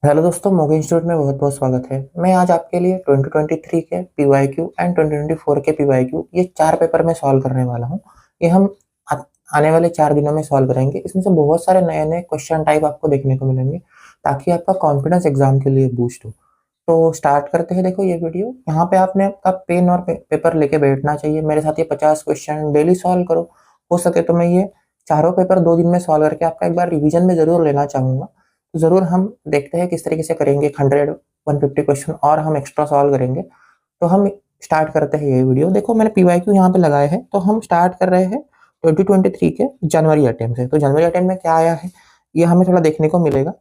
Hello दोस्तों, मोगी institute में बहुत बहुत स्वागत है। मैं आज आपके लिए 2023 के पीवाईक्यू एंड 2024 के पीवाईक्यू ये चार पेपर में सॉल्व करने वाला हूँ। ये हम आ, आने वाले 4 दिनों में सॉल्व करेंगे। इसमें से बहुत सारे नए नए क्वेश्चन टाइप आपको देखने को मिलेंगे ताकि आपका कॉन्फिडेंस एग्जाम के लिए बूस्ट हो। तो स्टार्ट करते हैं। देखो ये वीडियो, यहाँ पे आपने आपका पेन और पेपर लेके बैठना चाहिए। मेरे साथ ये 50 क्वेश्चन डेली सॉल्व करो। हो सके तो मैं ये चारों पेपर 2 दिन में सॉल्व करके आपका एक बार रिवीजन में जरूर लेना चाहूंगा। तो जरूर हम देखते हैं किस तरीके से करेंगे। 100 150 क्वेश्चन और हम एक्स्ट्रा सॉल्व करेंगे। तो हम स्टार्ट करते हैं ये वीडियो। देखो मैंने पीवाईक्यू यहाँ पे लगाए हैं, तो हम स्टार्ट कर रहे हैं 2023 के जनवरी अटेम्प्ट से। तो जनवरी अटेम्प्ट में क्या आया है ये हमें थोड़ा देखने को मिलेगा।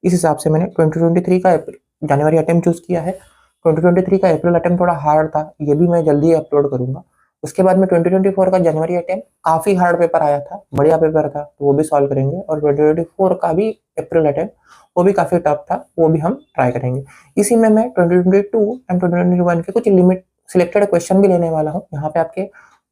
इस हिसाब से मैंने 2023 का जनवरी अटेम्प्ट चूज किया है। 2023 का अप्रैल अटेम्प्ट थोड़ा हार्ड था, ये भी मैं जल्दी अपलोड करूंगा। उसके बाद में 2024 का जनवरी अटेम्प्ट काफी हार्ड पेपर आया था, बढ़िया पेपर था, तो वो भी सॉल्व करेंगे। और 2024 का भी अप्रैल अटेम्प्ट वो भी काफी टफ था, वो भी हम ट्राई करेंगे। इसी में मैं 2022 एंड 2021 के कुछ लिमिट सिलेक्टेड क्वेश्चन भी लेने वाला हूँ। यहाँ पे आपके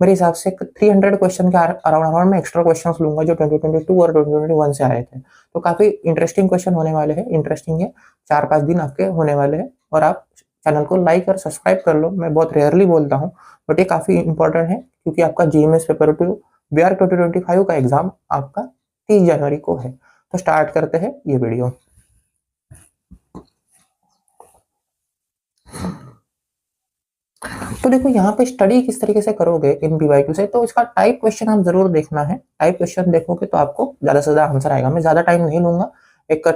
मेरे हिसाब से 300 क्वेश्चन के अराउंड में एक्स्ट्रा क्वेश्चन लूंगा जो 2022 और 2021 से आए थे। तो काफी इंटरेस्टिंग क्वेश्चन होने वाले हैं। इंटरेस्टिंग है, 4-5 दिन आपके होने वाले हैं। और आप चैनल को लाइक और सब्सक्राइब कर लो। मैं बहुत रेयरली बोलता हूँ, बट ये काफी इंपॉर्टेंट है क्योंकि आपका जीएमएस पेपर 2 बीआर 2025 का एग्जाम आपका 30 जनवरी को है। तो स्टार्ट करते हैं ये वीडियो। तो देखो यहाँ पे स्टडी किस तरीके से करोगे इन पीवाईक्यू से, तो इसका टाइप क्वेश्चन आप जरूर देखना है। टाइप क्वेश्चन देखोगे तो आपको ज्यादा से ज्यादा आंसर आएगा। मैं ज्यादा टाइम नहीं लूंगा, एक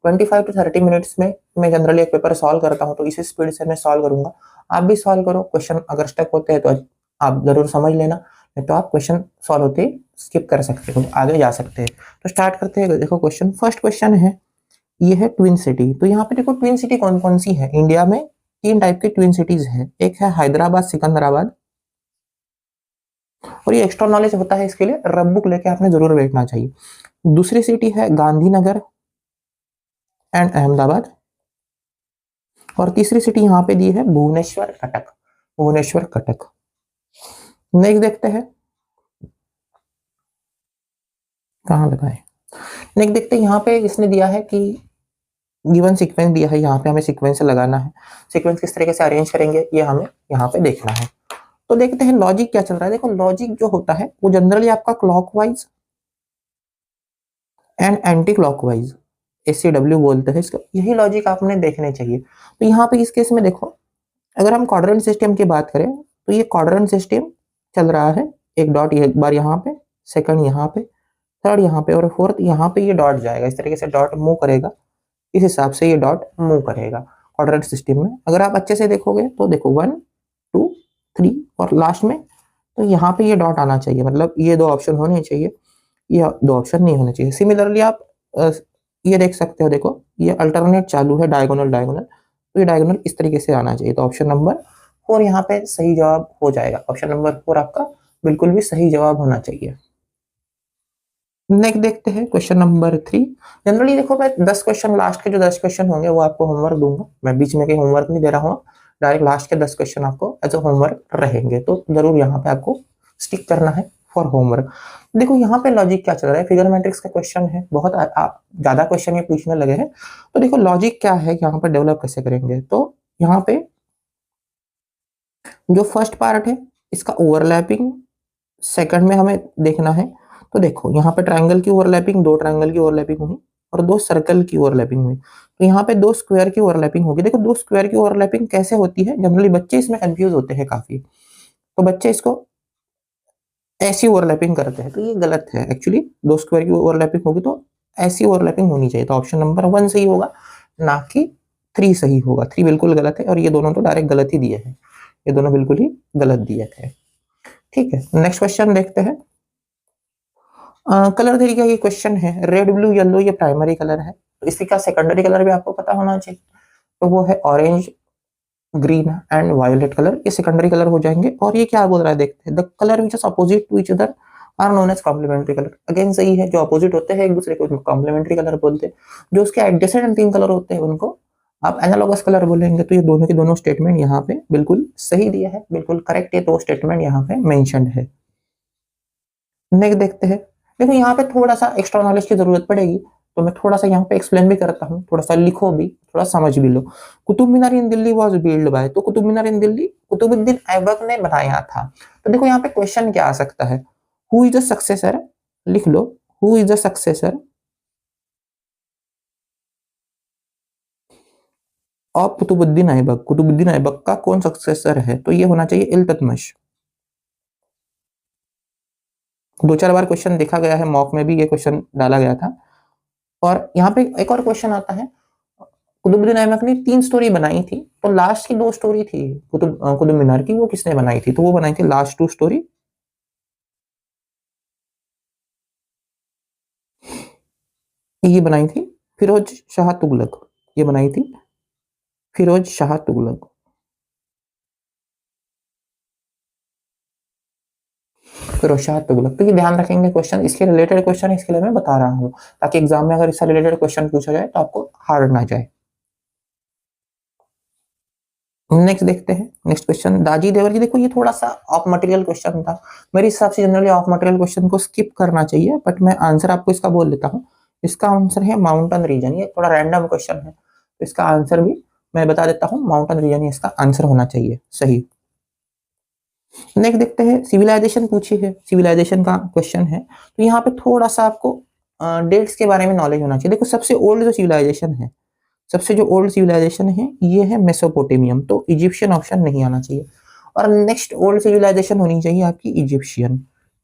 25 to 30 मिनट्स में मैं जनरली एक पेपर सॉल्व करता हूँ, तो इसी स्पीड से मैं सॉल्व करूंगा। आप भी सॉल्व करो। क्वेश्चन अगर स्टक होते हैं तो आप जरूर समझ लेना, नहीं तो आप क्वेश्चन सॉल्व होते स्किप कर सकते हो, आगे जा सकते हैं। तो स्टार्ट करते हैं। देखो क्वेश्चन, फर्स्ट क्वेश्चन है, ये है ट्विन सिटी। तो यहाँ पे देखो ट्विन सिटी कौन कौन सी है इंडिया में। 3 टाइप की ट्विन सिटीज है। एक है हैदराबाद सिकंदराबाद, और ये एक्स्ट्रा नॉलेज होता है, इसके लिए रफ बुक लेके आपने जरूर बैठना चाहिए। दूसरी सिटी है गांधीनगर एंड अहमदाबाद, और तीसरी सिटी यहाँ पे दी है भुवनेश्वर कटक। भुवनेश्वर कटक। नेक्स्ट देखते हैं कहाँ लगाए। नेक्स्ट देखते हैं, यहाँ पे इसने दिया है कि गिवन सीक्वेंस दिया है, यहाँ पे हमें सीक्वेंस लगाना है। सीक्वेंस किस तरीके से अरेंज करेंगे ये हमें यहाँ पे देखना है। तो देखते हैं लॉजिक क्या चल रहा है। देखो लॉजिक जो होता है वो जनरली आपका क्लॉकवाइज एंड एंटी क्लॉकवाइज, एससीडब्ल्यू बोलते हैं इसको, यही लॉजिक आपने देखने चाहिए। तो यहाँ पे इस केस में देखो, अगर हम क्वाड्रेंट सिस्टम की बात करें तो ये क्वाड्रेंट सिस्टम चल रहा है। एक डॉट एक बार यहाँ पे, सेकंड यहाँ पे, थर्ड यहाँ पे, और फोर्थ यहाँ पे ये डॉट जाएगा। इस तरीके से डॉट मूव करेगा, इस हिसाब से ये डॉट मूव करेगा क्वाड्रेंट सिस्टम में। अगर आप अच्छे से देखोगे तो देखो 1 2 3 और लास्ट में, तो यहाँ पे ये डॉट आना चाहिए, मतलब ये 2 ऑप्शन होने चाहिए, ये 2 ऑप्शन नहीं होने चाहिए। सिमिलरली आप ये देख सकते हो, देखो ये अल्टरनेट चालू है, डायगोनल डायगोनल, तो ये डायगोनल इस तरीके से आना चाहिए। तो ऑप्शन नंबर 4 यहाँ पे सही जवाब हो जाएगा। ऑप्शन नंबर 4 आपका बिल्कुल भी सही जवाब होना चाहिए। नेक्स्ट देखते हैं क्वेश्चन नंबर 3। जनरली देखो मैं 10 क्वेश्चन, लास्ट के जो 10 क्वेश्चन होंगे वो आपको होमवर्क दूंगा। मैं बीच में कहीं होमवर्क नहीं दे रहा हूँ, डायरेक्ट लास्ट के 10 क्वेश्चन आपको एज अ होमवर्क रहेंगे। तो जरूर यहाँ पे आपको स्टिक करना है फॉर होमवर्क। देखो यहाँ पे लॉजिक क्या चल रहा है, फिगर मैट्रिक्स का क्वेश्चन है, बहुत ज्यादा क्वेश्चन ये पूछने लगे हैं। तो देखो लॉजिक क्या है, यहाँ पर डेवलप कैसे करेंगे। तो यहाँ पे जो फर्स्ट पार्ट है इसका ओवरलैपिंग सेकंड में हमें देखना है। तो देखो यहाँ पे ट्रायंगल की ओवरलैपिंग, 2 ट्रायंगल की ओवरलैपिंग हुई, और 2 सर्कल की ओवरलैपिंग हुई। तो यहाँ पे 2 स्क्वायर की ओवरलैपिंग होगी। देखो 2 स्क्वायर की ओवरलैपिंग कैसे होती है, जनरली बच्चे इसमें कंफ्यूज होते हैं काफी। तो बच्चे इसको ऐसी ओवरलैपिंग करते हैं, तो ये गलत है। एक्चुअली 2 स्क्वायर की ओवरलैपिंग होगी तो ऐसी ओवरलैपिंग होनी चाहिए। तो ऑप्शन नंबर 1 सही होगा, ना कि 3 सही होगा। 3 बिल्कुल गलत है, और ये दोनों तो डायरेक्ट गलत ही दिए हैं, ये दोनों बिल्कुल ही गलत दिए थे। ठीक है, नेक्स्ट क्वेश्चन देखते हैं। कलर थ्योरी का ये क्वेश्चन है। रेड ब्लू येलो ये प्राइमरी कलर है, तो इसी का सेकेंडरी कलर भी आपको पता होना चाहिए। तो वो है orange, green and violet colour, ये सेकेंडरी कलर हो जाएंगे। और ये क्या बोल रहा है देखते हैं, the colour which is opposite to each other are known as complementary colour. Again सही है, जो अपोजिट होते हैं एक दूसरे को कॉम्प्लीमेंट्री कलर बोलते हैं। जो उसके एडजेसेंट 3 कलर होते हैं उनको आप एनालॉगस कलर बोलेंगे। तो ये दोनों के दोनों स्टेटमेंट यहाँ पे बिल्कुल सही दिया है, बिल्कुल करेक्ट है। तो स्टेटमेंट यहाँ पे मेंशन्ड है। नेक्स्ट देखते हैं। देखो यहाँ पे थोड़ा सा एक्स्ट्रा नॉलेज की जरूरत पड़ेगी। तो मैं थोड़ा सा यहाँ पे एक्सप्लेन भी करता हूँ, थोड़ा सा लिखो भी, थोड़ा समझ भी लो। कुतुब मीनार इन दिल्ली वाज बिल्ड बाय, तो कुतुब मीनार इन दिल्ली कुतुबुद्दीन ऐबक ने बनाया था। तो देखो यहाँ पे क्वेश्चन क्या आ सकता है, हु इज द सक्सेसर, लिख लो, who is the successor of Qutubuddin Aibak, Qutubuddin Aibak का कौन सक्सेसर है, तो ये होना चाहिए इल्तुतमिश। दो चार बार क्वेश्चन देखा गया है, मॉक में भी ये क्वेश्चन डाला गया था। और यहाँ पे एक और क्वेश्चन आता है, कुतुबुद्दीन ऐबक ने 3 स्टोरी बनाई थी, तो लास्ट की 2 स्टोरी थी कुतुब मीनार की, वो किसने बनाई थी, तो वो बनाई थी लास्ट 2 स्टोरी, ये बनाई थी फिरोज शाह तुगलक, ये बनाई थी फिरोज शाह तुगलक। फिरोज शाह तुगलक, तो ये ध्यान रखेंगे क्वेश्चन, इसके रिलेटेड क्वेश्चन इसके लिए मैं बता रहा हूँ, ताकि एग्जाम में अगर इससे रिलेटेड क्वेश्चन पूछा जाए तो आपको हार्ड ना जाए। नेक्स्ट देखते हैं, नेक्स्ट क्वेश्चन, दाजी देवर जी। देखो ये थोड़ा सा ऑफ मटेरियल क्वेश्चन था, मेरे हिसाब से जनरली ऑफ मटेरियल क्वेश्चन को स्किप करना चाहिए, बट मैं आंसर आपको इसका बोल देता हूँ। इसका आंसर है माउंटेन रीजन, ये थोड़ा रैंडम क्वेश्चन है, तो इसका आंसर भी मैं बता देता हूँ, माउंटेन रीजन ही इसका आंसर होना चाहिए सही। नेक्स्ट देखते हैं, सिविलाइजेशन पूछी है, सिविलाइजेशन का क्वेश्चन है, तो यहाँ पे थोड़ा सा आपको डेट्स के बारे में नॉलेज होना चाहिए। देखो सबसे ओल्ड जो सिविलाइजेशन है, सबसे जो ओल्ड सिविलाइजेशन है ये है मेसोपोटेमियम, तो इजिप्शियन ऑप्शन नहीं आना चाहिए। और नेक्स्ट ओल्ड सिविलाइजेशन होनी चाहिए आपकी इजिप्शियन,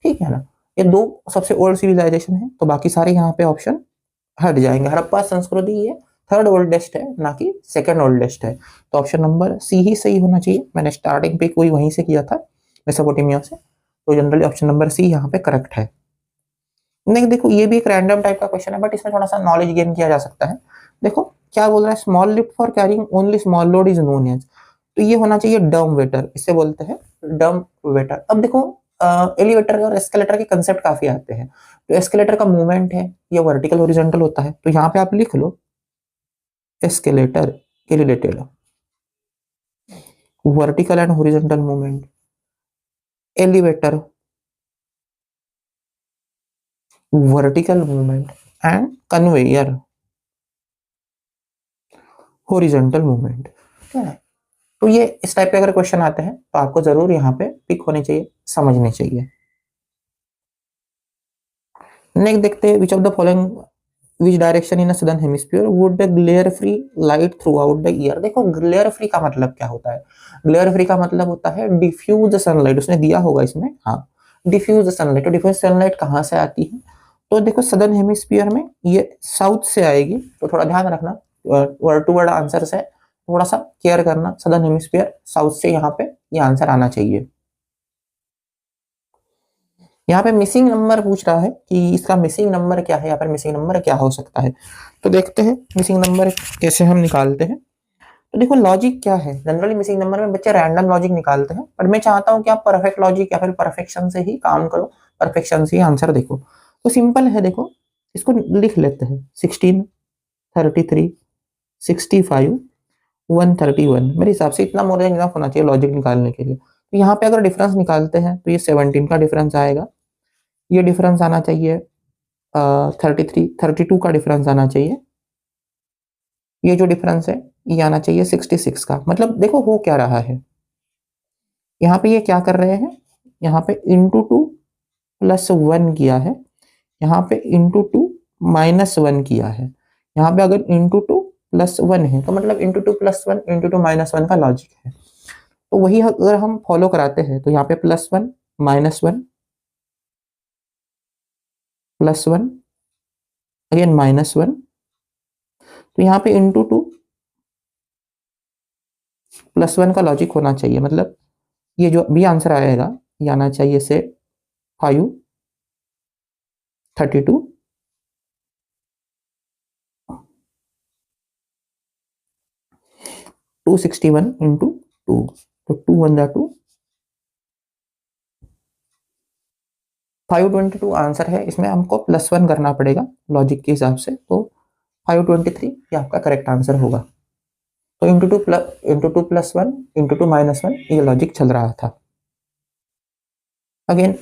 ठीक है ना। ये 2 सबसे ओल्ड सिविलाइजेशन है, तो बाकी सारे यहाँ पे ऑप्शन हट जाएंगे। हड़प्पा संस्कृति ये 3rd ओल्डेस्ट है, ना कि 2nd ओल्डेस्ट है, तो ऑप्शन नंबर सी ही सही होना चाहिए। मैंने स्टार्टिंग पे कोई वहीं से किया था, मेसोपोटामिया से, तो जनरली ऑप्शन नंबर सी यहाँ पे करेक्ट है। नहीं देखो ये भी एक रैंडम टाइप का क्वेश्चन है, बट इसमें थोड़ा सा नॉलेज गेन किया जा सकता है। देखो क्या बोल रहा है, small lift for carrying only small load is known as, तो ये होना चाहिए डम वेटर, इसे बोलते हैं डम वेटर। अब देखो एलिवेटर और एस्केलेटर के कंसेप्ट काफी आते हैं, तो एस्केलेटर का मूवमेंट है ये वर्टिकल हॉरिजॉन्टल होता है, तो यहाँ पे आप लिख लो एस्केलेटर के related vertical and horizontal movement, elevator vertical movement and conveyor horizontal movement, ठीक है। तो ये इस टाइप के अगर क्वेश्चन आते हैं तो आपको जरूर यहाँ पे पिक होने चाहिए, समझने चाहिए। नेक्स्ट देखते हैं, विच of the following which direction in a southern hemisphere would the glare free light through out the year. देखो ग्लेयर फ्री का मतलब क्या होता है, ग्लेयर फ्री का मतलब होता है डिफ्यूज सनलाइट, उसने दिया होगा इसमें, हाँ डिफ्यूज सनलाइट। तो डिफ्यूज सनलाइट कहाँ से आती है, तो देखो सदर्न हेमिस्फीयर में ये साउथ से आएगी, तो थोड़ा ध्यान रखना, वर्ड टू वर्ड आंसर से थोड़ा सा केयर करना, सदर्न हेमिस्फीयर साउथ से यहाँ पे ये आंसर आना चाहिए। यहाँ पे मिसिंग नंबर पूछ रहा है कि इसका मिसिंग नंबर क्या है, यहाँ पर मिसिंग नंबर क्या हो सकता है, तो देखते हैं मिसिंग नंबर कैसे हम निकालते हैं। तो देखो लॉजिक क्या है, जनरली मिसिंग नंबर में बच्चे रैंडम लॉजिक निकालते हैं, पर मैं चाहता हूँ कि आप परफेक्ट लॉजिक या फिर परफेक्शन से ही काम करो, परफेक्शन से ही आंसर देखो। तो सिंपल है, देखो इसको लिख लेते हैं 16, 33, 65, 131, मेरे हिसाब से इतना मोर देन इनफ होना चाहिए लॉजिक निकालने के लिए। तो यहाँ पे अगर डिफरेंस निकालते हैं तो ये 17 का डिफरेंस आएगा, ये डिफरेंस आना चाहिए 33, 32 का डिफरेंस आना चाहिए, ये जो डिफरेंस है ये आना चाहिए 66 का। मतलब देखो हो क्या रहा है, यहाँ पे ये क्या कर रहे हैं, यहाँ पे इंटू 2 प्लस 1 किया है, यहाँ पे इंटू 2 माइनस 1 किया है, यहाँ पे अगर इंटू 2 प्लस 1 है तो मतलब इंटू 2 प्लस 1 इंटू 2 माइनस 1 का लॉजिक है। तो वही अगर हम फॉलो कराते हैं तो यहाँ पे +1 -1 +1 अगेन -1, तो यहाँ पे इंटू 2 +1 का लॉजिक होना चाहिए, मतलब ये जो भी आंसर आएगा ये आना चाहिए से 5, 32, 261 इंटू 2, तो 2 1 2, 522 आंसर है, इसमें हमको +1 करना पड़ेगा लॉजिक के हिसाब से, तो 523 ये आपका करेक्ट आंसर होगा। तो इंटू टू प्लस 1 इंटू 2 -1 ये लॉजिक चल रहा था। अगेन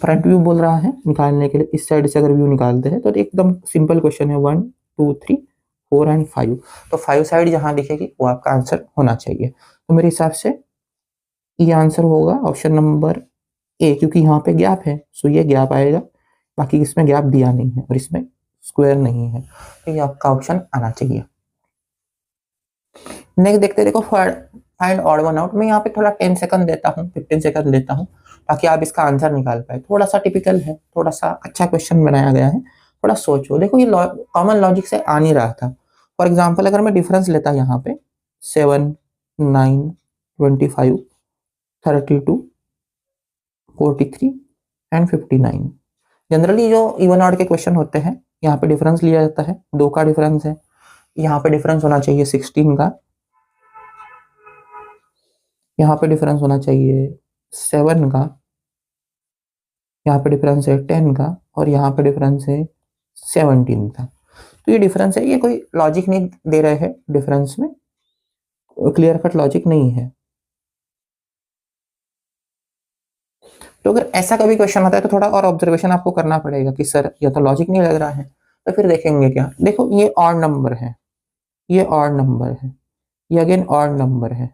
फ्रंट व्यू बोल रहा है निकालने के लिए, इस साइड से अगर व्यू निकालते हैं तो एकदम सिंपल क्वेश्चन है, 1 2 3 4 एंड 5, तो 5 साइड जहां दिखेगी वो आपका आंसर होना चाहिए। तो मेरे हिसाब से ये आंसर होगा ऑप्शन नंबर ए, क्योंकि यहाँ पे गैप है, सो ये गैप आएगा, बाकी इसमें गैप दिया नहीं है और इसमें स्क्वायर नहीं है, तो ये आपका ऑप्शन आना चाहिए। नेक्स्ट देखते देखो, फाइंड ऑड वन आउट। मैं यहाँ पे थोड़ा 10 सेकंड देता हूँ, 15 सेकंड देता हूँ, ताकि आप इसका आंसर निकाल पाए। थोड़ा सा टिपिकल है, थोड़ा सा अच्छा क्वेश्चन बनाया गया है, थोड़ा सोचो। देखो ये कॉमन लॉजिक से आ नहीं रहा था। फॉर एग्जाम्पल अगर मैं डिफरेंस लेता यहाँ पे 7 9 25 32 43 एंड 59, जनरली जो इवन ऑड के क्वेश्चन होते हैं यहाँ पे डिफरेंस लिया जाता है, 2 का डिफरेंस है, यहाँ पे डिफरेंस होना चाहिए 16 का, यहाँ पे डिफरेंस होना चाहिए 7 का, यहाँ पे डिफरेंस है 10 का, और यहाँ पे डिफरेंस है 17 का। तो ये डिफरेंस है, ये कोई लॉजिक नहीं दे रहे हैं डिफरेंस में, क्लियर कट लॉजिक नहीं है। तो अगर ऐसा कभी क्वेश्चन आता है तो थोड़ा और ऑब्जर्वेशन आपको करना पड़ेगा कि सर या तो लॉजिक नहीं लग रहा है, तो फिर देखेंगे क्या। देखो ये ऑड नंबर है, ये ऑड नंबर है, ये अगेन ऑड नंबर है,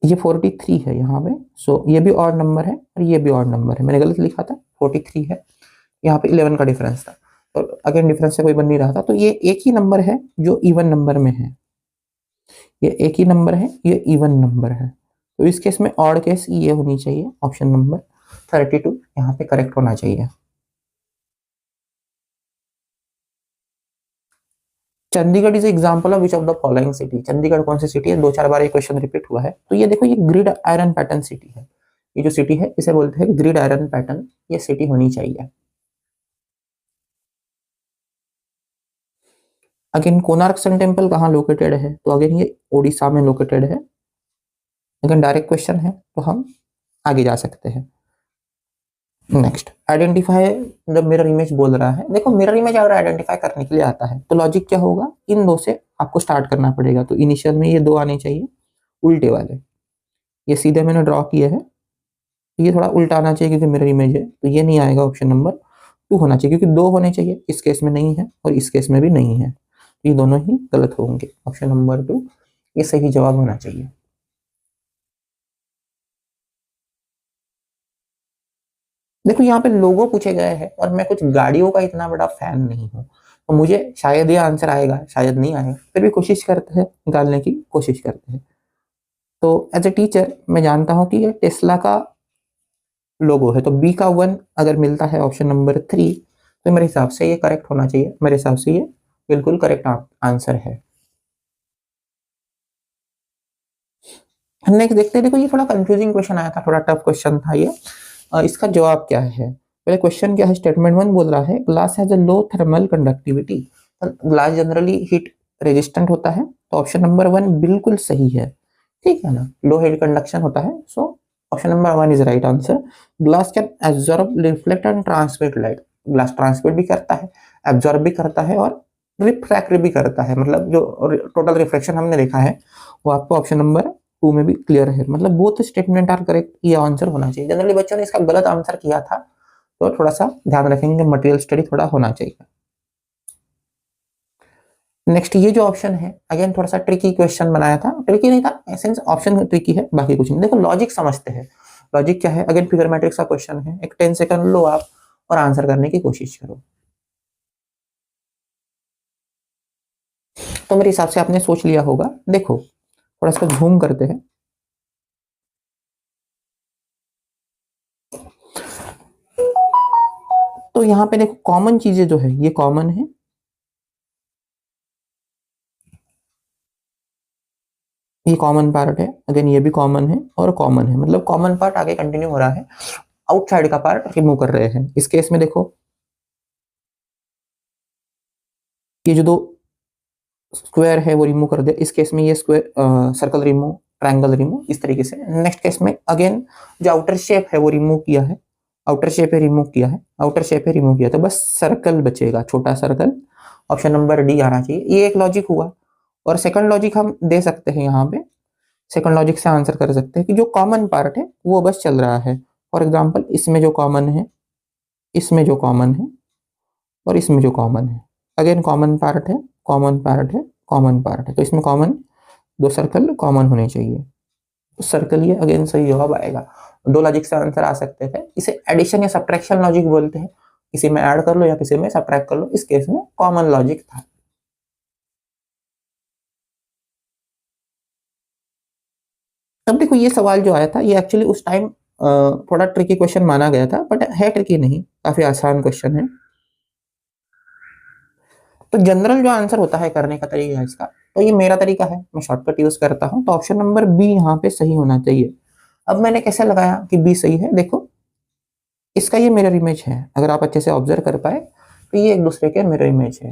ये 43 है यहाँ पे, सो ये भी ऑड नंबर है और ये भी ऑड नंबर है, मैंने गलत लिखा था, 43 है, यहाँ पे 11 का डिफरेंस था, तो अगेन डिफरेंस से कोई बन नहीं रहा था, तो ये एक ही नंबर है जो इवन नंबर में है, ये एक ही नंबर है, ये इवन नंबर है, तो इस केस में ऑड केस ये होनी चाहिए, ऑप्शन नंबर 32 यहाँ पे करेक्ट होना चाहिए। Chandigarh is example of which of the following city. Chandigarh कौन सी सिटी है, 2-4 बार ये क्वेश्चन रिपीट हुआ है, तो ये देखो ये ग्रिड आयरन पैटर्न सिटी है, ये जो सिटी है इसे बोलते हैं ग्रिड आयरन पैटर्न, ये सिटी होनी चाहिए। अगेन कोणार्क सन टेम्पल कहाँ लोकेटेड है, तो अगेन ये ओडिशा में लोकेटेड है। अगेन डायरेक्ट क्वेश्चन है तो हम आगे जा सकते हैं। Next identify the mirror image बोल रहा है। देखो मिरर इमेज अगर आइडेंटिफाई करने के लिए आता है तो लॉजिक क्या होगा, इन दो से आपको स्टार्ट करना पड़ेगा, तो इनिशियल में ये 2 आने चाहिए उल्टे वाले, ये सीधे मैंने ड्रॉ किए हैं, ये थोड़ा उल्टा आना चाहिए क्योंकि मिरर इमेज है, तो ये नहीं आएगा, ऑप्शन नंबर 2 होना चाहिए, क्योंकि 2 होने चाहिए, इस केस में नहीं है और इस केस में भी नहीं है, तो ये दोनों ही गलत होंगे, ऑप्शन नंबर 2 ये सही जवाब होना चाहिए। देखो यहाँ पे लोगो पूछे गए हैं और मैं कुछ गाड़ियों का इतना बड़ा फैन नहीं हूँ, तो मुझे शायद ये आंसर आएगा, शायद नहीं आएगा, फिर भी कोशिश करते हैं, निकालने की कोशिश करते हैं। तो एज ए टीचर मैं जानता हूँ कि ये टेस्ला का लोगो है, तो बी का 1 अगर मिलता है ऑप्शन नंबर 3, तो मेरे हिसाब से ये करेक्ट होना चाहिए, मेरे हिसाब से ये बिल्कुल करेक्ट आंसर है। नेक्स्ट देखते हैं, देखो ये थोड़ा कंफ्यूजिंग क्वेश्चन आया था, थोड़ा टफ क्वेश्चन था ये, इसका जवाब क्या है। पहले क्वेश्चन क्या है, स्टेटमेंट 1 बोल रहा है glass has a low thermal conductivity, glass generally heat resistant होता है, तो ऑप्शन नंबर 1 बिल्कुल सही है, ठीक है ना, लो हीट कंडक्शन होता है, so option number 1 is right answer. Glass can absorb reflect and transmit light, glass transmit भी करता है, एब्जॉर्ब भी करता है और रिफ्रैक्ट भी करता है, मतलब जो टोटल रिफ्लेक्शन हमने देखा है वो आपको ऑप्शन नंबर 2 में भी क्लियर है, मतलब बोथ स्टेटमेंट आर करेक्ट, ये आंसर होना चाहिए। जनरली बच्चों ने इसका गलत आंसर किया था, तो थोड़ा सा ध्यान रखेंगे, मटेरियल स्टडी थोड़ा होना चाहिए। नेक्स्ट ये जो ऑप्शन है अगेन थोड़ा सा ट्रिकी क्वेश्चन बनाया था, ट्रिकी नहीं था एसेंस, ऑप्शन ट्रिकी है, बाकी कुछ नहीं। देखो लॉजिक समझते हैं, लॉजिक क्या है, अगेन फिगर मैट्रिक्स का क्वेश्चन है, एक 10 सेकंड लो आप और आंसर करने की कोशिश करो। तो मेरे हिसाब से आपने सोच लिया होगा, देखो थोड़ा सा झूम करते हैं, तो यहाँ पे देखो कॉमन चीजें जो है ये कॉमन है, ये कॉमन पार्ट है, अगेन ये भी कॉमन है और कॉमन है, मतलब कॉमन पार्ट आगे कंटिन्यू हो रहा है, आउटसाइड का पार्ट रिमूव कर रहे हैं। इस केस में देखो ये जो 2 स्क्वायर है वो रिमूव कर दिया, इस केस में ये square circle remove, triangle remove, इस तरीके से। नेक्स्ट केस में अगेन जो आउटर शेप है वो रिमूव किया है, आउटर शेप है रिमूव किया है, आउटर शेप है रिमूव किया, तो बस सर्कल बचेगा, छोटा सर्कल, ऑप्शन नंबर डी आना चाहिए, ये एक लॉजिक हुआ। और सेकंड लॉजिक हम दे सकते हैं यहाँ पे सेकंड लॉजिक से आंसर कर सकते हैं कि जो कॉमन पार्ट है वो बस चल रहा है। फॉर एग्जाम्पल इसमें जो कॉमन है, इसमें जो कॉमन है और इसमें जो कॉमन है, अगेन कॉमन पार्ट है, कॉमन पार्ट है, कॉमन पार्ट है, तो इसमें कॉमन, दो सर्कल कॉमन होने चाहिए, तो सर्कल ये अगेन सही जवाब आएगा। दो लॉजिक से आंसर आ सकते थे, इसे एडिशन या सब्ट्रैक्शन लॉजिक बोलते हैं, किसी में ऐड कर लो या किसी में सब्ट्रैक्ट कर लो, इस केस में कॉमन लॉजिक था। अब देखो ये सवाल जो आया था ये एक्चुअली उस टाइम थोड़ा ट्रिकी क्वेश्चन माना गया था, बट है ट्रिकी नहीं, काफी आसान क्वेश्चन है। तो जनरल जो आंसर होता है करने का तरीका है इसका, तो ये मेरा तरीका है, मैं शॉर्टकट यूज करता हूं, तो ऑप्शन नंबर बी यहाँ पे सही होना चाहिए। अब मैंने कैसे लगाया कि बी सही है, देखो इसका ये मिरर इमेज है, अगर आप अच्छे से ऑब्जर्व कर पाए तो ये एक दूसरे के मिरर इमेज है,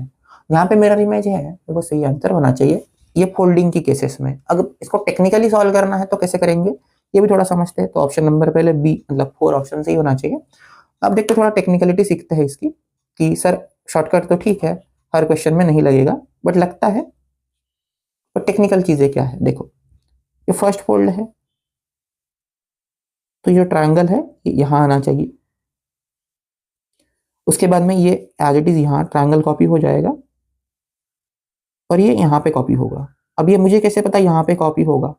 यहाँ पे मिरर इमेज है तो वो सही आंसर होना चाहिए। ये फोल्डिंग की केसेस में, अगर इसको टेक्निकली सॉल्व करना है तो कैसे करेंगे ये भी थोड़ा समझते हैं, तो ऑप्शन नंबर पहले बी मतलब 4 ऑप्शन सही होना चाहिए। अब देखते थोड़ा टेक्निकलिटी सीखते हैं इसकी, कि सर शॉर्टकट तो ठीक है हर क्वेश्चन में नहीं लगेगा, बट लगता है, तो टेक्निकल चीजें क्या है देखो, ये फर्स्ट फोल्ड है तो ये ट्रायंगल है ये यहाँ आना चाहिए, उसके बाद में ये एज इट इज यहाँ ट्रायंगल कॉपी हो जाएगा और ये यहाँ पे कॉपी होगा। अब ये मुझे कैसे पता यहाँ पे कॉपी होगा,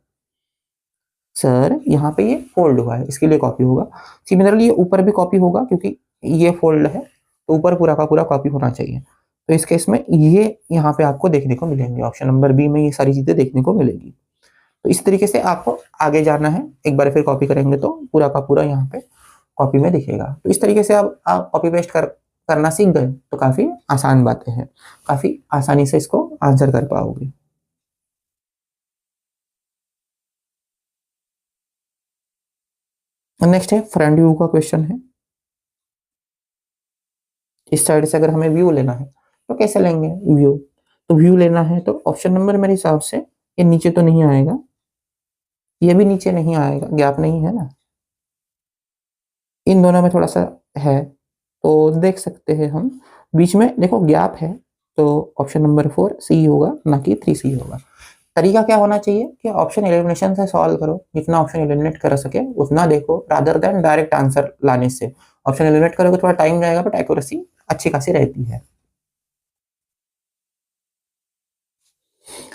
सर यहाँ पे ये फोल्ड हुआ है इसके लिए कॉपी होगा। सिमिलरली ये ऊपर भी कॉपी होगा क्योंकि ये फोल्ड है, तो ऊपर पूरा का पूरा कॉपी होना चाहिए, तो इस केस में ये यहाँ पे आपको देखने को मिलेंगे, ऑप्शन नंबर बी में ये सारी चीजें देखने को मिलेगी। तो इस तरीके से आपको आगे जाना है, एक बार फिर कॉपी करेंगे तो पूरा का पूरा यहाँ पे कॉपी में दिखेगा। तो इस तरीके से आप कॉपी पेस्ट करना सीख गए तो काफी आसान बातें हैं, काफी आसानी से इसको आंसर कर पाओगे। नेक्स्ट है फ्रंट व्यू का क्वेश्चन है, इस साइड से अगर हमें व्यू लेना है तो कैसे लेंगे व्यू, तो व्यू लेना है तो ऑप्शन नंबर मेरे हिसाब से ये नीचे तो नहीं आएगा, ये भी नीचे नहीं आएगा, गैप नहीं है ना, इन दोनों में थोड़ा सा है, तो देख सकते हैं हम बीच में देखो गैप है, तो ऑप्शन नंबर 4 सी होगा ना कि 3 सी होगा। तरीका क्या होना चाहिए कि ऑप्शन एलिमिनेशन से सॉल्व करो, जितना ऑप्शन एलिमिनेट कर सके उतना देखो, रादर देन डायरेक्ट आंसर लाने से। ऑप्शन एलिमिनेट करोगे थोड़ा टाइम जाएगा बट एक्यूरेसी अच्छी खासी रहती है।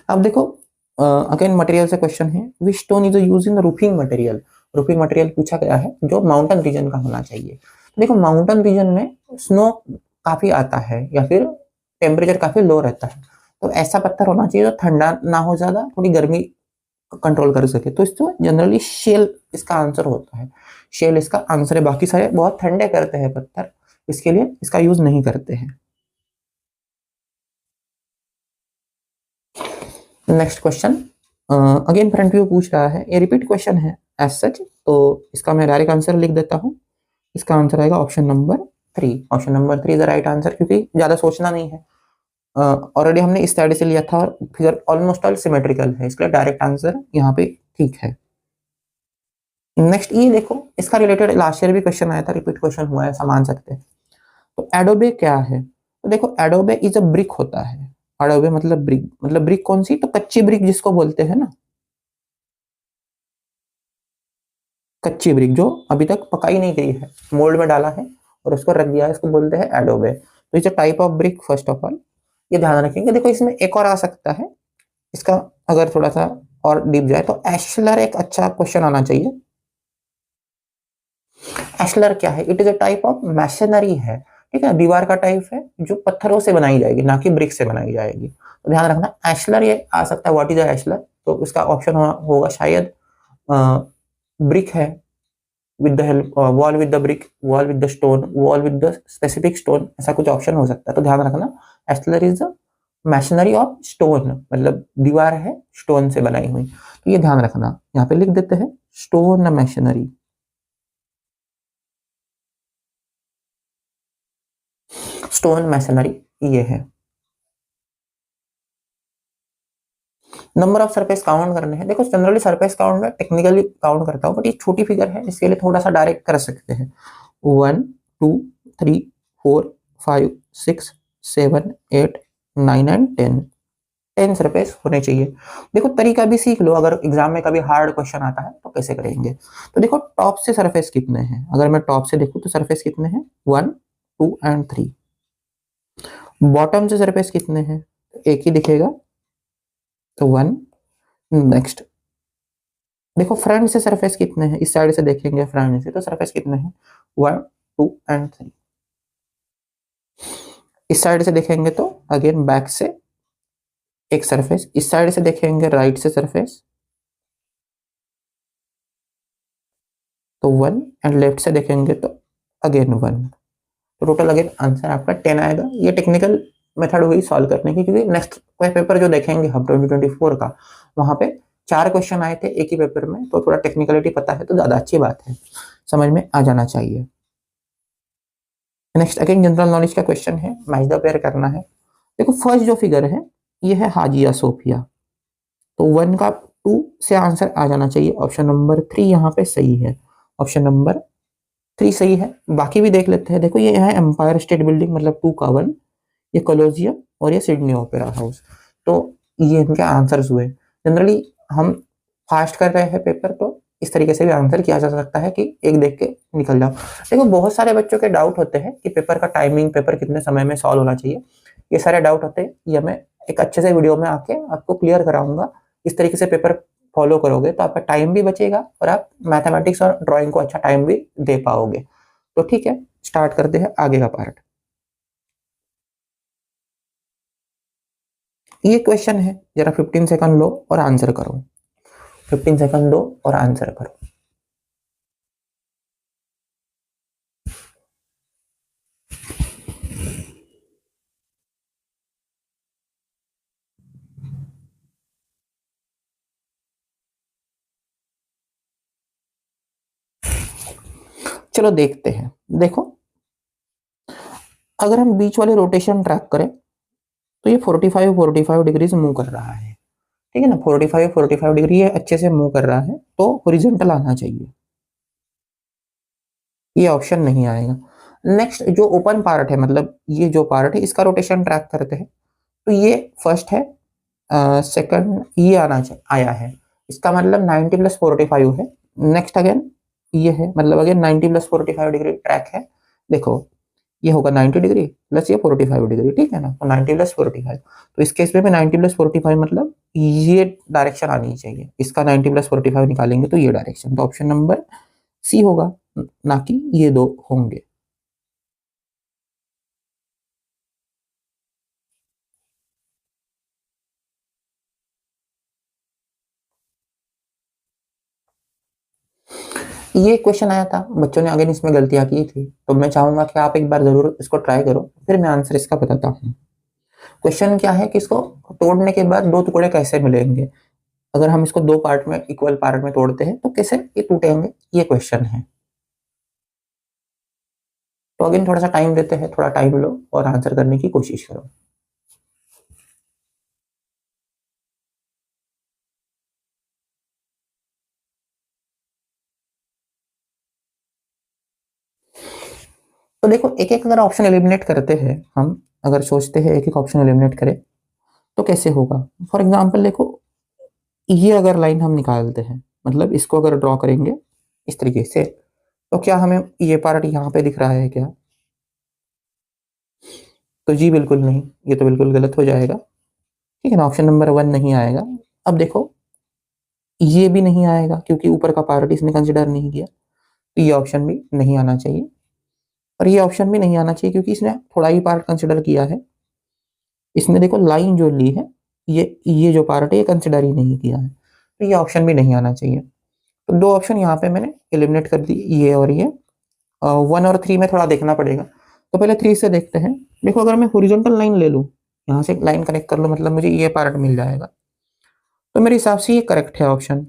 अब देखो अगेन मटेरियल से क्वेश्चन है, which stone is use in roofing material, roofing material पूछा गया है जो माउंटेन रीजन का होना चाहिए। देखो माउंटेन रीजन में स्नो काफी आता है या फिर टेम्परेचर काफी लो रहता है, तो ऐसा पत्थर होना चाहिए जो ठंडा ना हो ज्यादा, थोड़ी गर्मी कंट्रोल कर सके, तो इसमें जनरली शेल इसका आंसर होता है, शेल इसका आंसर है, बाकी सारे बहुत ठंडे करते हैं पत्थर, इसके लिए इसका यूज नहीं करते हैं। Next question again front view पूछ रहा है, ये रिपीट क्वेश्चन है एज सच, तो इसका मैं डायरेक्ट आंसर लिख देता हूँ, इसका आंसर आएगा option number 3, option number 3 is the right answer, क्योंकि ज्यादा सोचना नहीं है, ऑलरेडी हमने इस साइड से लिया था और फिगर ऑलमोस्ट ऑल सिमेट्रिकल है, इसलिए डायरेक्ट आंसर यहाँ पे ठीक है। नेक्स्ट ये देखो, इसका रिलेटेड लास्ट ईयर भी क्वेश्चन आया था, रिपीट क्वेश्चन हुआ है, ऐसा मान सकते हैं। तो एडोबे क्या है, तो देखो एडोबे इज अ ब्रिक होता है, एडोबे मतलब ब्रिक कौन सी, तो कच्ची ब्रिक जिसको बोलते हैं ना, कच्ची ब्रिक जो अभी तक पकाई नहीं गई है, मोल्ड में डाला है और उसको रख दिया है, इसको बोलते हैं एडोबे। तो it's a type of brick first of all, ये ध्यान रखेंगे। देखो इसमें एक और आ सकता है, इसका अगर थोड़ा सा और डीप जाए तो एशलर एक अच्छा क्वेश्चन आना चाहिए। एशलर क्या है, it is a type of machinery है, ठीक है, दीवार का टाइप है जो पत्थरों से बनाई जाएगी ना कि ब्रिक से बनाई जाएगी, तो ध्यान रखना एशलर ये आ सकता है। व्हाट इज एशलर, तो इसका ऑप्शन होगा शायद ब्रिक है with the help, wall with the brick, wall with the stone, wall with the specific stone, ऐसा कुछ ऑप्शन हो सकता है, तो ध्यान रखना एशलर इज मैशनरी ऑफ स्टोन, मतलब दीवार है स्टोन से बनाई हुई, तो ये ध्यान रखना, यहाँ पे लिख देते हैं स्टोन मैशनरी। स्टोन मैशनरी ये है। नंबर ऑफ सरफेस काउंट करने हैं, देखो जनरली सरफेस काउंट में टेक्निकली काउंट करता हूँ, बट ये छोटी फिगर है इसके लिए थोड़ा सा डायरेक्ट कर सकते हैं, 1 2 3 4 5 6 7 8 9 एंड 10, 10 सरफेस होने चाहिए। देखो तरीका भी सीख लो, अगर एग्जाम में कभी हार्ड क्वेश्चन आता है तो कैसे करेंगे। तो देखो टॉप से सरफेस कितने हैं, अगर मैं टॉप से देखूं तो सरफेस कितने हैं, 1 2 एंड 3। बॉटम से सरफेस कितने हैं, तो एक ही दिखेगा, तो 1। नेक्स्ट देखो फ्रंट से सरफेस कितने हैं, इस साइड से देखेंगे फ्रंट से तो सरफेस कितने हैं, 1 2 एंड 3। इस साइड से देखेंगे तो अगेन बैक से एक सरफेस, इस साइड से देखेंगे राइट से सरफेस तो 1, एंड लेफ्ट से देखेंगे तो अगेन 1। तो टोटल अगेन आंसर आपका 10 आएगा। ये टेक्निकल मेथड हुई सॉल्व करने की, क्योंकि नेक्स्ट पेपर जो देखेंगे हम 2024 का, वहां पे 4 क्वेश्चन आए थे एक ही पेपर में, तो थोड़ा टेक्निकलिटी पता है तो ज्यादा अच्छी बात है, समझ में आ जाना चाहिए। नेक्स्ट अगेन जनरल नॉलेज का क्वेश्चन है, मैच द पेयर करना है। देखो फर्स्ट जो फिगर है ये है हाजिया सोफिया, तो 1 का 2 से आंसर आ जाना चाहिए। ऑप्शन नंबर 3 यहाँ पे सही है, ऑप्शन नंबर 3 सही है। बाकी भी देख लेते हैं। देखो ये है एम्पायर स्टेट बिल्डिंग, मतलब 2 का 1, ये कोलोजियम और ये सिडनी ओपेरा हाउस, तो ये इनके आंसर्स हुए। जनरली हम फास्ट कर रहे हैं पेपर, तो इस तरीके से भी आंसर किया जा सकता है कि एक देख के निकल जाओ। देखो बहुत सारे बच्चों के डाउट होते हैं कि पेपर का टाइमिंग, पेपर कितने समय में सॉल्व होना चाहिए, ये सारे डाउट होते हैं, ये मैं एक अच्छे से वीडियो में आके आपको क्लियर कराऊंगा। इस तरीके से पेपर फॉलो करोगे तो आपका टाइम भी बचेगा और आप मैथमेटिक्स और ड्राइंग को अच्छा टाइम भी दे पाओगे। तो ठीक है, स्टार्ट करते हैं आगे का पार्ट। ये क्वेश्चन है, जरा 15 सेकंड लो और आंसर करो। 15 सेकंड दो और आंसर करो। चलो देखते हैं। देखो अगर हम बीच वाले रोटेशन ट्रैक करें तो ये 45 डिग्रीज मूव कर रहा है, ठीक है ना, 45 डिग्री ये अच्छे से मूव कर रहा है, तो हॉरिजॉन्टल आना चाहिए, ये ऑप्शन नहीं आएगा। नेक्स्ट जो ओपन पार्ट है, मतलब ये जो पार्ट है इसका रोटेशन ट्रैक करते हैं, तो ये फर्स्ट है, सेकंड ये आया है, इसका मतलब 90 प्लस 45 है। नेक्स्ट अगेन ये है, मतलब अगेन 90 प्लस 45 डिग्री ट्रैक है। देखो ये होगा 90 डिग्री प्लस ये 45 डिग्री, ठीक है ना, तो 90 प्लस 45, तो इस केस में 90 प्लस 45 मतलब ये डायरेक्शन आनी चाहिए, इसका 90 प्लस 45 निकालेंगे तो ये डायरेक्शन, तो ऑप्शन नंबर सी होगा, ना कि ये दो होंगे। ये क्वेश्चन आया था, बच्चों ने अगेन इसमें गलतियां की थी, तो मैं चाहूंगा कि आप एक बार जरूर इसको ट्राई करो, फिर मैं आंसर इसका बताता हूँ। क्वेश्चन क्या है कि इसको तोड़ने के बाद दो टुकड़े कैसे मिलेंगे, अगर हम इसको दो पार्ट में, इक्वल पार्ट में तोड़ते हैं तो कैसे ये टूटेंगे, ये क्वेश्चन है। तो अगेन थोड़ा सा टाइम देते हैं, थोड़ा टाइम लो और आंसर करने की कोशिश करो। तो देखो एक एक अगर ऑप्शन एलिमिनेट करते हैं हम, अगर सोचते हैं एक एक ऑप्शन एलिमिनेट करें तो कैसे होगा। फॉर एग्जाम्पल देखो ये अगर लाइन हम निकालते हैं, मतलब इसको अगर ड्रॉ करेंगे इस तरीके से, तो क्या हमें ये पार्ट यहाँ पे दिख रहा है क्या, तो जी बिल्कुल नहीं, ये तो बिल्कुल गलत हो जाएगा, ठीक है ना, ऑप्शन नंबर 1 नहीं आएगा। अब देखो ये भी नहीं आएगा क्योंकि ऊपर का पार्ट इसने कंसिडर नहीं किया, तो ये ऑप्शन भी नहीं आना चाहिए, और ये ऑप्शन भी नहीं आना चाहिए क्योंकि इसने थोड़ा ही पार्ट कंसिडर किया है, इसने देखो लाइन जो ली है, ये जो पार्ट है ये कंसिडर ही नहीं किया है, तो ये ऑप्शन भी नहीं आना चाहिए। तो दो ऑप्शन यहाँ पे मैंने एलिमिनेट कर दी, ये और ये। 1 और 3 में थोड़ा देखना पड़ेगा, तो पहले 3 से देखते हैं। देखो अगर मैं हॉरिजॉन्टल लाइन ले लूँ, यहाँ से एक लाइन कनेक्ट कर लूँ, मतलब मुझे ये पार्ट मिल जाएगा, तो मेरे हिसाब से ये करेक्ट है ऑप्शन,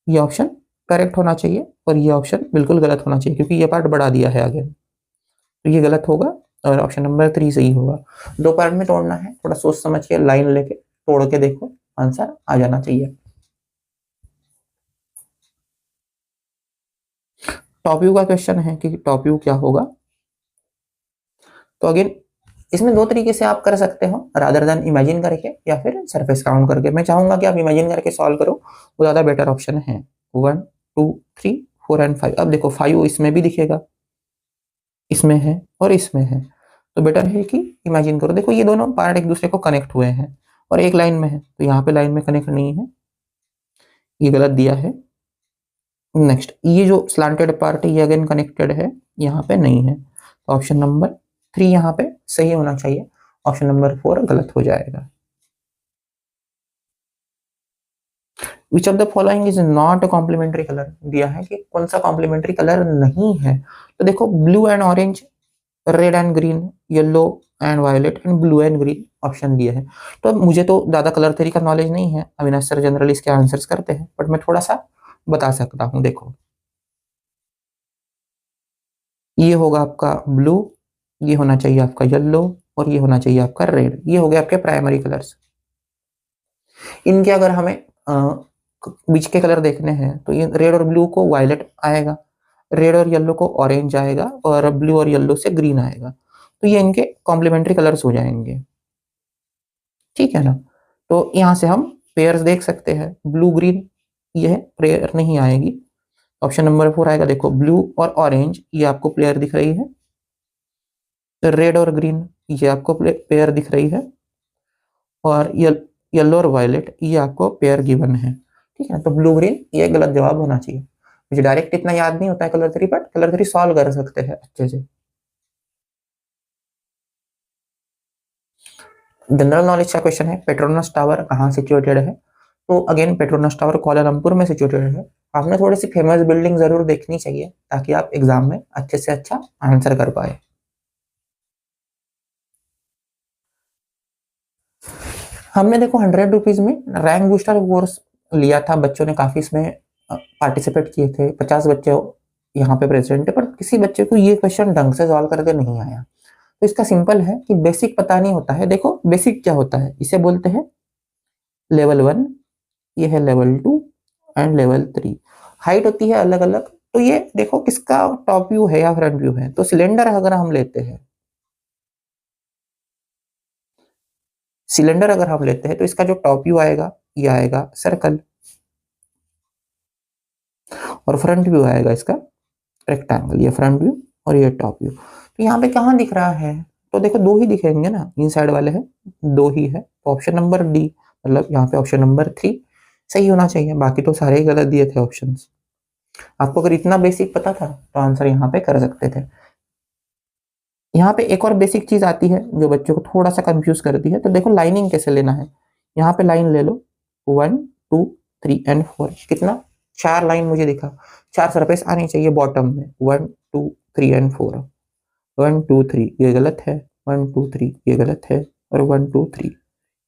ये ऑप्शन करेक्ट होना चाहिए, और ये ऑप्शन बिल्कुल गलत होना चाहिए क्योंकि ये पार्ट बढ़ा दिया है आगे, तो ये गलत होगा और ऑप्शन नंबर 3 सही होगा। दो पार्ट में तोड़ना है, थोड़ा सोच समझ के लाइन लेके तोड़ के देखो, आंसर आ जाना चाहिए। टॉप व्यू का क्वेश्चन है कि टॉप व्यू क्या होगा। तो अगेन इसमें दो तरीके से आप कर सकते हो, रादर देन इमेजिन करके या फिर सरफेस काउंट करके। मैं चाहूंगा कि आप इमेजिन करके सॉल्व करो, वो ज्यादा बेटर ऑप्शन है। 1 2 3 4 एंड 5। अब देखो 5 इसमें भी दिखेगा, इसमें है और इसमें है, तो बेटर है कि इमेजिन करो। देखो ये दोनों पार्ट एक दूसरे को कनेक्ट हुए हैं और एक लाइन में है, तो यहाँ पे लाइन में कनेक्ट नहीं है, ये गलत दिया है। नेक्स्ट, ये जो स्लांटेड पार्ट है ये अगेन कनेक्टेड है, यहाँ पे नहीं है, तो ऑप्शन नंबर 3 यहाँ पे सही होना चाहिए, ऑप्शन नंबर 4 गलत हो जाएगा। Which of the following is not a complementary colour, दिया है कि कौन सा कॉम्प्लीमेंट्री कलर नहीं है, तो देखो blue and orange, red and green, yellow and violet and blue and green option दिया है। तो मुझे तो ज्यादा कलर थ्योरी का नॉलेज नहीं है, अविनाश सर जनरली इसके आंसर्स करते हैं, बट मैं थोड़ा सा बता सकता हूँ। देखो ये होगा आपका ब्लू, ये होना चाहिए आपका येलो, और ये होना चाहिए आपका रेड। ये हो गए आपके प्राइमरी कलर्स। इनके अगर हमें बीच के कलर देखने हैं तो ये रेड और ब्लू को वायलेट आएगा, रेड और येलो को ऑरेंज आएगा, और ब्लू और येलो से ग्रीन आएगा, तो ये इनके कॉम्प्लीमेंट्री कलर्स हो जाएंगे, ठीक है ना। तो यहाँ से हम पेयर्स देख सकते हैं, ब्लू ग्रीन ये पेयर नहीं आएगी, ऑप्शन नंबर 4 आएगा। देखो ब्लू और ऑरेंज ये आपको पेयर दिख रही है, रेड और ग्रीन ये आपको पेयर दिख रही है, और येलो और वायलेट ये आपको पेयर गिवन है, ठीक है। तो ब्लू ग्रीन ये गलत जवाब होना चाहिए। मुझे डायरेक्ट इतना याद नहीं होता है colour three, but colour three solve कर सकते हैं अच्छे से। जनरल नॉलेज का क्वेश्चन है, पेट्रोनस टावर कहाँ सिचुएटेड है, तो अगेन पेट्रोनस टावर कोलालमपुर में सिचुएटेड है। आपने थोड़ी सी फेमस बिल्डिंग जरूर देखनी चाहिए ताकि आप एग्जाम में अच्छे से अच्छा आंसर कर पाए। हमने देखो 100 रुपीज में रैंक बूस्टर कोर्स लिया था, बच्चों ने काफी इसमें पार्टिसिपेट किए थे, 50 बच्चे यहाँ पे प्रेजेंट है, पर किसी बच्चे को ये क्वेश्चन ढंग से सॉल्व करके नहीं आया। तो इसका सिंपल है कि बेसिक पता नहीं होता है। देखो बेसिक क्या होता है, इसे बोलते हैं लेवल 1, ये है लेवल 2 एंड लेवल 3। हाइट होती है अलग अलग, तो ये देखो किसका टॉप व्यू है या फ्रंट व्यू है। तो सिलेंडर अगर हम लेते हैं, सिलेंडर अगर हम लेते हैं तो इसका जो टॉप व्यू आएगा ये आएगा सर्कल, और फ्रंट व्यू आएगा इसका रेक्टेंगल। ये फ्रंट व्यू और ये टॉप व्यू। तो यहाँ पे कहाँ दिख रहा है, तो देखो दो ही दिखेंगे ना, इन साइड वाले हैं, दो ही है, तो ऑप्शन नंबर डी, मतलब यहाँ पे ऑप्शन नंबर 3 सही होना चाहिए। बाकी तो सारे ही गलत दिए थे ऑप्शंस। आपको अगर इतना बेसिक पता था तो आंसर यहाँ पे कर सकते थे। यहाँ पे एक और बेसिक चीज आती है जो बच्चों को थोड़ा सा कंफ्यूज करती है, तो देखो लाइनिंग कैसे लेना है। यहाँ पे लाइन ले लो, 1 2 3 एंड 4, कितना 4 लाइन मुझे दिखा, 4 सरफेस आनी चाहिए बॉटम में, 1 2 3 एंड 4। 1 2 3 ये गलत है, 1 2 3 ये गलत है, और 1 2 3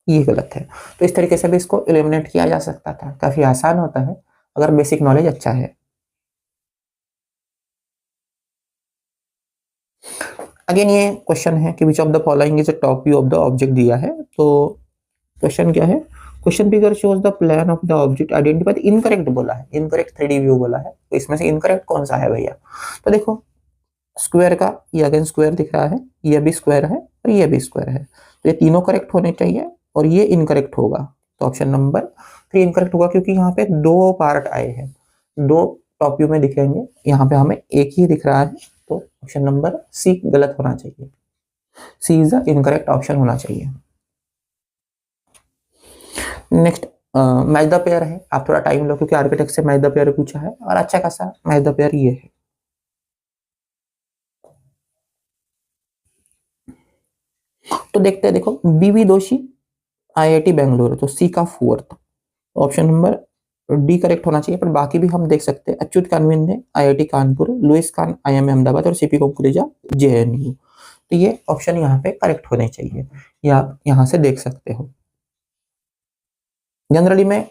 ये गलत है। तो इस तरीके से भी इसको एलिमिनेट किया जा सकता था, काफी आसान होता है अगर बेसिक नॉलेज अच्छा है। अगेन ये क्वेश्चन है कि विच of the following is a top view of the object दिया है। तो क्वेश्चन क्या है, question figure shows the plan of the object identify. Incorrect बोला है, इनकरेक्ट 3D व्यू बोला है, तो इसमें से इनकरेक्ट कौन सा है भैया। तो देखो स्क्वायर का ये अगेन स्क्वायर दिख रहा है, ये भी स्क्वायर है और ये भी स्क्वायर है, तो ये तीनों करेक्ट होने चाहिए और ये इनकरेक्ट होगा। तो ऑप्शन नंबर 3 इनकरेक्ट होगा, क्योंकि यहाँ पे दो पार्ट आए हैं, दो टॉप व्यू में दिखेंगे, यहाँ पे हमें एक ही दिख रहा है, तो ऑप्शन नंबर सी गलत होना चाहिए, सी इज द इनकरेक्ट ऑप्शन होना चाहिए। नेक्स्ट मैच द पेयर है, आप थोड़ा टाइम लो क्योंकि आर्किटेक्ट से मैच द पेयर पूछा है और अच्छा खासा मैच द पेयर ये है। तो देखते हैं, देखो बीवी दोषी आईआईटी बेंगलुरु, तो सी का 4th, option number D correct होना चाहिए, पर बाकी भी हम देख सकते हैं। अच्युत कानविन ने IIT Kanpur, Louis Kahn IIM Ahmedabad, और सीपी कुकरेजा जेएनयू। तो ये ऑप्शन यहाँ पे करेक्ट होने चाहिए, ये आप यहाँ से देख सकते हो। जनरली में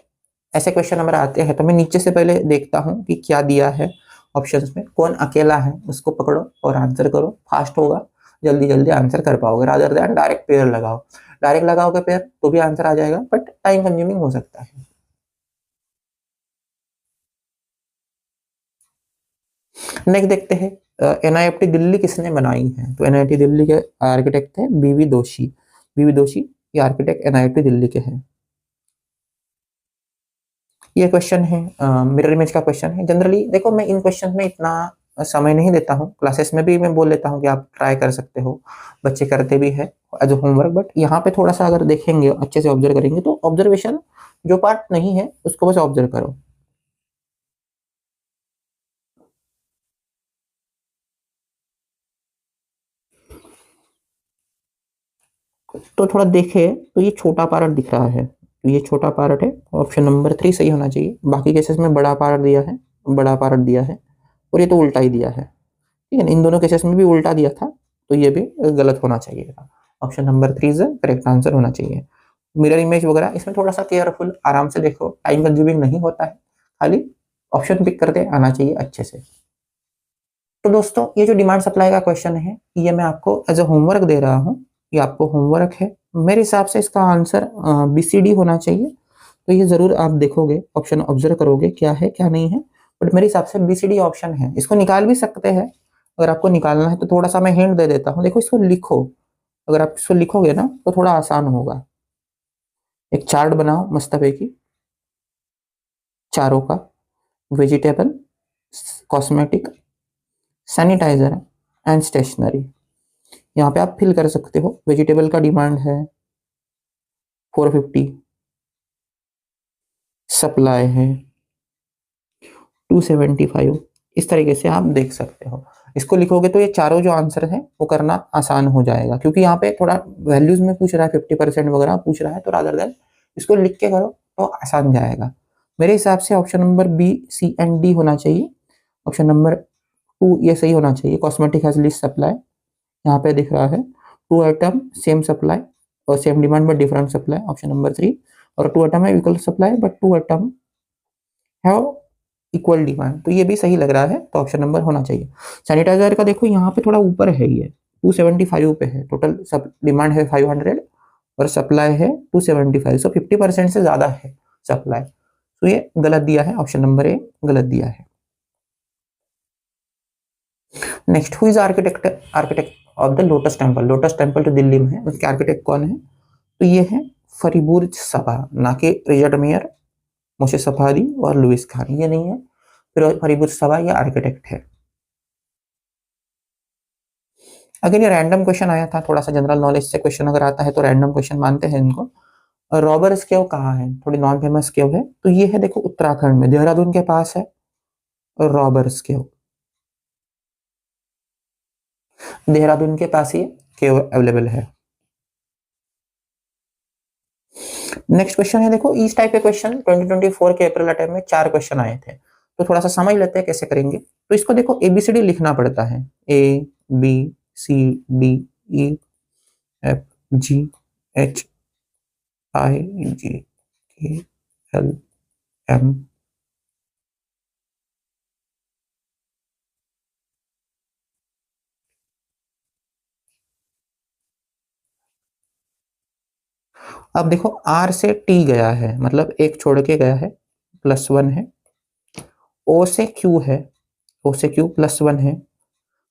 ऐसे क्वेश्चन हमारे आते हैं तो मैं नीचे से पहले देखता हूँ कि क्या दिया है ऑप्शंस में, कौन अकेला है उसको पकड़ो और आंसर करो, फास्ट होगा, जल्दी जल्दी आंसर कर पाओगे, रादर देन डायरेक्ट पेयर लगाओ। डायरेक्ट लगाओगे पेयर तो भी आंसर आ जाएगा, बट टाइम कंज्यूमिंग हो सकता है। नेक्स्ट देखते हैं एनआईएफटी दिल्ली किसने बनाई है। तो एनआईटी दिल्ली के आर्किटेक्ट थे बीवी दोशी। बीवी दोशी ये आर्किटेक्ट एनआईटी दिल्ली के हैं। ये क्वेश्चन है मिरर इमेज का क्वेश्चन है। जनरली देखो मैं इन क्वेश्चन में इतना समय नहीं देता हूँ, क्लासेस में भी मैं बोल लेता हूँ कि आप ट्राई कर सकते हो, बच्चे करते भी है एज होमवर्क, बट यहाँ पे थोड़ा सा अगर देखेंगे अच्छे से ऑब्जर्व करेंगे तो ऑब्जर्वेशन जो पार्ट नहीं है उसको बस ऑब्जर्व करो। तो थोड़ा देखे तो ये छोटा पार्ट दिख रहा है, तो ये छोटा पार्ट है, ऑप्शन नंबर 3 सही होना चाहिए। बाकी केसेस में बड़ा पार्ट दिया है, बड़ा पार्ट दिया है, और ये तो उल्टा ही दिया है। ठीक है ना, इन दोनों केसेस में भी उल्टा दिया था, तो ये भी गलत होना चाहिए था। Option number 3 is correct answer होना चाहिए। मिरर इमेज वगैरह इसमें थोड़ा सा केयरफुल आराम से देखो, टाइम कंज्यूमिंग नहीं होता है, खाली ऑप्शन पिक करके आना चाहिए अच्छे से। तो दोस्तों ये जो डिमांड सप्लाई का क्वेश्चन है ये मैं आपको एज ए होमवर्क दे रहा हूँ, ये आपको होमवर्क है। मेरे हिसाब से इसका आंसर बीसीडी होना चाहिए, तो ये जरूर आप देखोगे, ऑप्शन ऑब्जर्व करोगे क्या है क्या नहीं है, बट मेरे हिसाब से बीसीडी ऑप्शन है। इसको निकाल भी सकते हैं, अगर आपको निकालना है तो थोड़ा सा मैं हिंट दे देता हूँ। देखो इसको लिखो, अगर आप इसको लिखोगे ना तो थोड़ा आसान होगा। एक चार्ट बनाओ मस्तपैकी चारों का, vegetable, cosmetic, sanitiser and stationery. यहाँ पे आप फिल कर सकते हो। वेजिटेबल का डिमांड है 450, सप्लाई है 275, इस तरीके से आप देख सकते हो। इसको लिखोगे तो ये चारों जो आंसर है वो करना आसान हो जाएगा, क्योंकि यहाँ पे थोड़ा वैल्यूज में पूछ रहा है, 50% वगैरह पूछ रहा है, तो रादर देन इसको लिख के करो तो आसान जाएगा। मेरे हिसाब से option number B, C and D होना चाहिए। ऑप्शन नंबर 2 ये सही होना चाहिए। कॉस्मेटिक हैज लीस्ट सप्लाई, यहाँ पे दिख रहा है 2 आइटम सेम सप्लाई और same demand but different supply, option number 3। और 2 आइटम है equal supply but 2 item have equal demand, तो ये भी सही लग रहा है, तो ऑप्शन नंबर होना चाहिए। सैनिटाइजर का देखो यहाँ पे थोड़ा ऊपर है, ये 275 पे है, टोटल सब डिमांड है 500 और सप्लाई है 275, सो 50% से ज्यादा है सप्लाई, तो ये गलत दिया है, ऑप्शन नंबर ए गलत दिया है। Next, who is architect architect of the lotus temple. Lotus temple जो दिल्ली में है उसके आर्किटेक्ट कौन है, तो ये है फरीबुर्ज सभा, ना कि रिचर्ड मेयर, मोशे सफारी और लुइस खान, ये नहीं है। फिर फरीबुर्ज सभा ये आर्किटेक्ट है। अगर ये रैंडम क्वेश्चन आया था, थोड़ा सा जनरल नॉलेज से क्वेश्चन अगर आता है तो रैंडम क्वेश्चन मानते हैं इनको। रॉबर्स केव कहाँ है, थोड़ी नॉन फेमस केव है, तो ये है देखो उत्तराखंड में, देहरादून के पास है रॉबर्स केव, देहरादून के पास ये केव अवेलेबल है। नेक्स्ट क्वेश्चन है, देखो इस टाइप के क्वेश्चन 2024 के अप्रैल अटैम्प्ट में 4 क्वेश्चन आए थे, तो थोड़ा सा समझ लेते हैं कैसे करेंगे। तो इसको देखो एबीसीडी लिखना पड़ता है, A B C D E F G H I G K L M. अब देखो आर से टी गया है, मतलब एक छोड़ के गया है, +1 है। ओ से क्यू है, ओ से क्यू +1 है,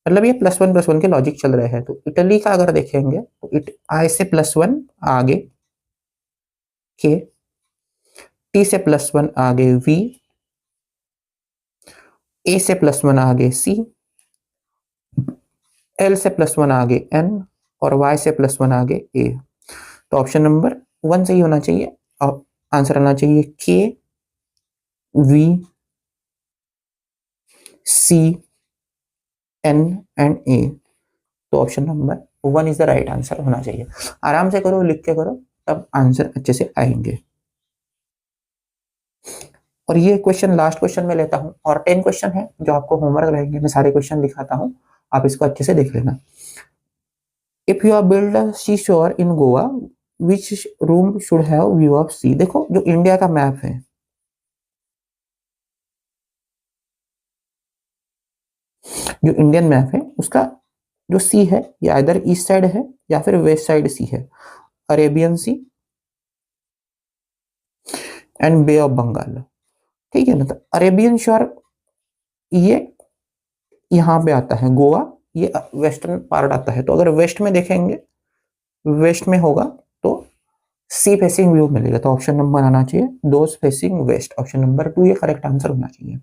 मतलब ये +1 के लॉजिक चल रहे हैं। तो इटली का अगर देखेंगे तो आई से +1 आगे के, टी से +1 आगे वी, ए से +1 आगे सी, एल से +1 आगे एन, और वाई से +1 आगे ए। तो ऑप्शन नंबर 1 सही होना चाहिए, और आंसर आना चाहिए के वी सी एन एंड ए। तो option number 1 is the right answer होना चाहिए। आराम से करो, लिख के करो, तब आंसर अच्छे से आएंगे। और ये क्वेश्चन लास्ट क्वेश्चन में लेता हूं, और 10 क्वेश्चन है जो आपको होमवर्क रहेंगे, मैं सारे क्वेश्चन दिखाता हूं, आप इसको अच्छे से देख लेना। If you are build a sea shore in Goa, which room should have view of sea. देखो जो इंडिया का मैप है, जो इंडियन मैप है उसका जो सी है ये इधर ईस्ट साइड है या फिर वेस्ट साइड सी है, Arabian Sea and Bay of Bengal. ठीक है ना, तो अरेबियन शोर ये यहाँ पे आता है गोवा, ये वेस्टर्न पार्ट आता है। तो अगर वेस्ट में देखेंगे, वेस्ट में होगा तो सी फेसिंग व्यू मिलेगा। तो ऑप्शन नंबर आना चाहिए those facing west, option number 2 ये करेक्ट आंसर होना चाहिए।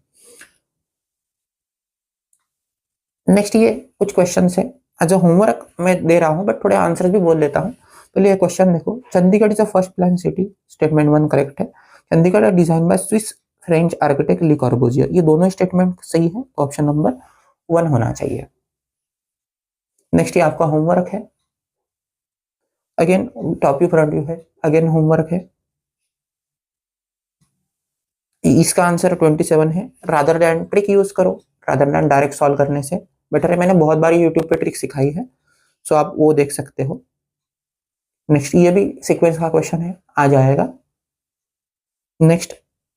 नेक्स्ट ये कुछ क्वेश्चन है एज अ होमवर्क मैं दे रहा हूं, बट थोड़े आंसर भी बोल देता हूं। पहले ये क्वेश्चन देखो, Chandigarh is the first plan city, statement 1 correct है। Chandigarh design by Swiss French architect Le Corbusier, ये दोनों स्टेटमेंट सही है, तो ऑप्शन नंबर 1 होना चाहिए। नेक्स्ट ये आपका होमवर्क है, again top view front view है, अगेन होमवर्क है। इसका आंसर 27 है। रादर देन ट्रिक यूज करो, रादर देन डायरेक्ट सॉल्व करने से बेटर है। मैंने बहुत बार यूट्यूब पे ट्रिक सिखाई है, सो आप वो देख सकते हो। नेक्स्ट ये भी सीक्वेंस का क्वेश्चन है, आ जाएगा। नेक्स्ट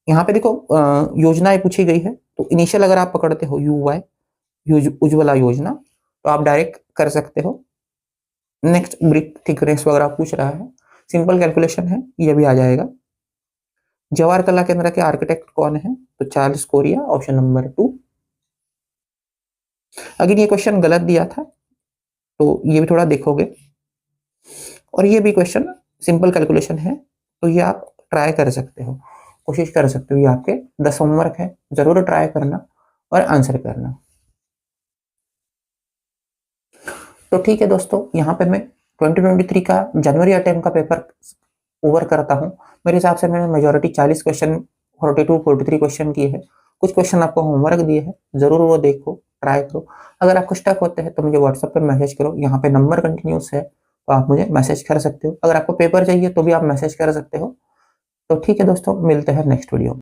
यहाँ पे देखो योजनाएं पूछी गई है, तो इनिशियल अगर आप पकड़ते हो UY उज्ज्वला योजना, तो आप डायरेक्ट कर सकते हो। नेक्स्ट ब्रिक थिकनेस वगैरह पूछ रहा है, सिंपल कैलकुलेशन है, ये भी आ जाएगा। जवाहर कला केंद्र के आर्किटेक्ट कौन है, तो चार्ल्स कोरिया, ऑप्शन नंबर 2। अगर ये क्वेश्चन गलत दिया था तो ये भी थोड़ा देखोगे, और ये भी क्वेश्चन सिंपल कैलकुलेशन है, तो ये आप ट्राई कर सकते हो, कोशिश कर सकते हो। ये आपके 10 होमवर्क है, जरूर ट्राई करना और आंसर करना। तो ठीक है दोस्तों, यहाँ पे मैं 2023 का जनवरी अटेम्प्ट का पेपर ओवर करता हूँ। मेरे हिसाब से मैंने मेजोरिटी 40 क्वेश्चन 42-43 क्वेश्चन किए हैं। कुछ क्वेश्चन आपको होमवर्क दिए हैं, जरूर वो देखो, ट्राई करो। अगर आपको स्टक होते हैं तो मुझे व्हाट्सएप पे मैसेज करो, यहाँ पे नंबर कंटिन्यूस है, तो आप मुझे मैसेज कर सकते हो। अगर आपको पेपर चाहिए तो भी आप मैसेज कर सकते हो। तो ठीक है दोस्तों, मिलते हैं नेक्स्ट वीडियो में।